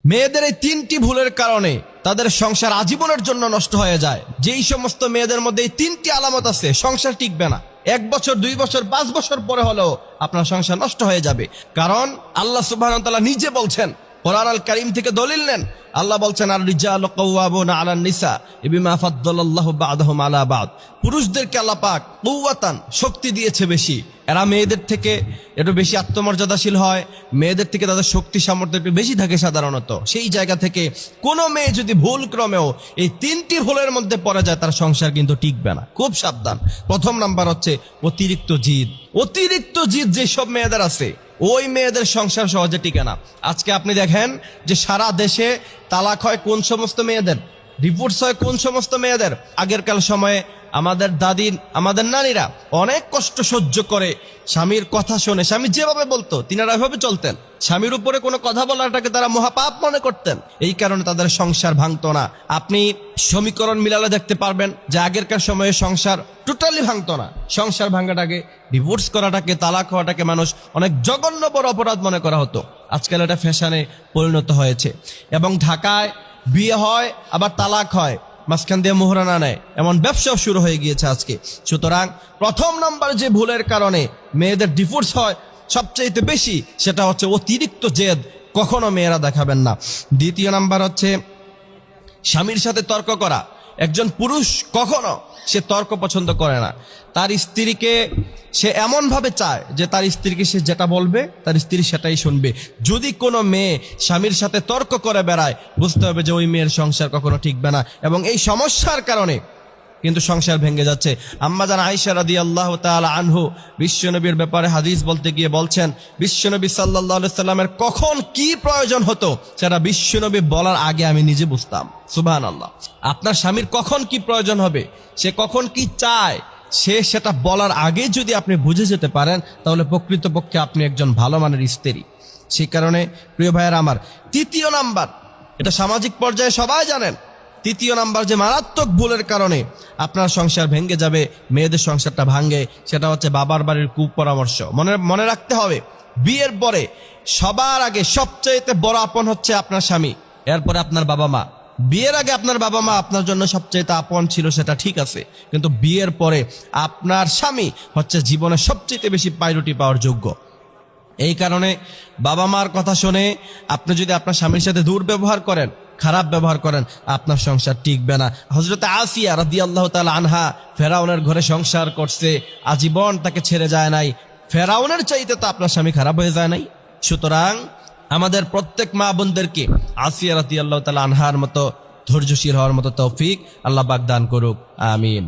মেয়েদের এই তিনটি ভুলের কারণে তাদের সংসার আজীবনের জন্য নষ্ট হয়ে যায়। যেই সমস্ত মেয়েদের মধ্যে এই তিনটি আলামত আছে, সংসার টিকবে না। 1 বছর 2 বছর 5 বছর পরে হলেও আপনার সংসার নষ্ট হয়ে যাবে। কারণ আল্লাহ সুবহানাহু ওয়া তাআলা নিজে বলছেন, কোরআন আল কারীম থেকে দলিল নেন। আল্লাহ বলছেন, আর রিজালু কাওয়ামুনা আলান নিসা বিমা ফাদ্দালাল্লাহু বা'দাহুম আলা বা'দ। পুরুষদেরকে আল্লাহ পাক কুওয়াতান, শক্তি দিয়েছে বেশি। এরা মেয়েদের থেকে একটু বেশি আত্মমর্যাদাশীল হয়, মেয়েদের থেকে তাদের শক্তি সামর্থ্য একটু বেশি থাকে সাধারণত। সেই জায়গা থেকে কোনো মেয়ে যদি ভুল ক্রমেও এই তিনটি ভুলের মধ্যে পড়ে যায়, তার সংসার কিন্তু টিকবে না। খুব সাবধান। প্রথম নাম্বার হচ্ছে অতিরিক্ত জিদ। অতিরিক্ত জিদ যেসব মেয়েদের আছে, ওই মেয়েদের সংসার সহজে টিকে না। আজকে আপনি দেখেন যে সারা দেশে তালাক হয় কোন সমস্ত মেয়েদের, ডিভোর্স হয় কোন সমস্ত মেয়েদের। আগেরকার সময়ে আমাদের দাদি, আমাদের নারীরা অনেক কষ্ট সহ্য করে স্বামীর কথা শুনে, স্বামী যেভাবে বলতো তিনারা ওইভাবে চলতেন। স্বামীর উপরে কোনো কথা বলাটাকে তারা মহাপাপ মনে করতেন। এই কারণে তাদের সংসার ভাঙতো না। আপনি সমীকরণ মিলালে দেখতে পারবেন যে আগেরকার সময়ে সংসার টোটালি ভাঙতো না। সংসার ভাঙাটাকে, ডিভোর্স করাটাকে, তালাক হওয়াটাকে মানুষ অনেক জঘন্য বড় অপরাধ মনে করা হতো। আজকাল এটা ফ্যাশনে পরিণত হয়েছে। এবং ঢাকায় বিয়ে হয় আবার তালাক হয়, মাঝখান দিয়ে মোহরানা নেয়, এমন ব্যবসাও শুরু হয়ে গিয়েছে আজকে। সুতরাং প্রথম নাম্বার যে ভুলের কারণে মেয়েদের ডিভোর্স হয় সবচেয়ে বেশি, সেটা হচ্ছে অতিরিক্ত জেদ। কখনো মেয়েরা দেখাবেন না। দ্বিতীয় নাম্বার হচ্ছে স্বামীর সাথে তর্ক করা। একজন পুরুষ কখনো সে তর্ক পছন্দ করে না। তার স্ত্রীকে সে এমন ভাবে চায় যে তার স্ত্রীকে সে যেটা বলবে তার স্ত্রী সেটাই শুনবে। যদি কোনো মেয়ে স্বামীর সাথে তর্ক করে বেড়ায়, বুঝতে হবে যে ওই মেয়ের সংসার কখনো টিকবে না। এবং এই সমস্যার কারণে কিন্তু সংসার ভেঙে যাচ্ছে। আম্মাজান আয়েশা রাদিয়াল্লাহু তাআলা আনহু বিশ্বনবীর ব্যাপারে হাদিস বলতে গিয়ে বলছেন, বিশ্বনবী সাল্লাল্লাহু আলাইহি সাল্লামের কখন কি প্রয়োজন হতো সেটা বিশ্বনবী বলার আগে আমি নিজে বুঝতাম। সুবহানাল্লাহ। আপনার স্বামীর কখন কি প্রয়োজন হবে, সে কখন কি চায়, সেটা বলার আগে যদি আপনি বুঝে যেতে পারেন, তাহলে প্রকৃতপক্ষে আপনি একজন ভালো মানের স্ত্রী। সেই কারণে প্রিয় ভাইয়েরা আমার, তৃতীয় নাম্বার, এটা সামাজিক পর্যায়ে সবাই জানেন, তৃতীয় নাম্বার যে মারাত্মক ভুলের কারণে আপনার সংসার ভেঙে যাবে, মেয়েদের সংসারটা ভাঙে, সেটা হচ্ছে বাবার বাড়ির কুপরামর্শ। মনে রাখতে হবে, বিয়ের পরে সবার আগে সবচাইতে বড় আপন হচ্ছে আপনার স্বামী, এরপরে আপনার বাবা মা। বিয়ের আগে আপনার বাবা মা আপনার জন্য সবচাইতে আপন ছিল, সেটা ঠিক আছে, কিন্তু বিয়ের পরে আপনার স্বামী হচ্ছে জীবনের সবচাইতে বেশি প্রায়োরিটি পাওয়ার যোগ্য। এই কারণে বাবা মার কথা শুনে আপনি যদি আপনার স্বামীর সাথে দুর্ব্যবহার করেন, খারাপ ব্যবহার করেন, আপনার সংসার টিকবে না। হযরত আসিয়া রাদিয়াল্লাহু তাআলা আনহা ফেরাউনের ঘরে সংসার করছে, আজীবন তাকে ছেড়ে যায় নাই। ফেরাউনের চাইতে তো আপনার স্বামী খারাপ হয়ে যায় নাই। সুতরাং আমাদের প্রত্যেক মা বোনদেরকে আসিয়া রাদিয়াল্লাহু তাআলা আনহার মতো ধৈর্যশীল হওয়ার মতো তৌফিক আল্লাহ পাক দান করুক। আমিন।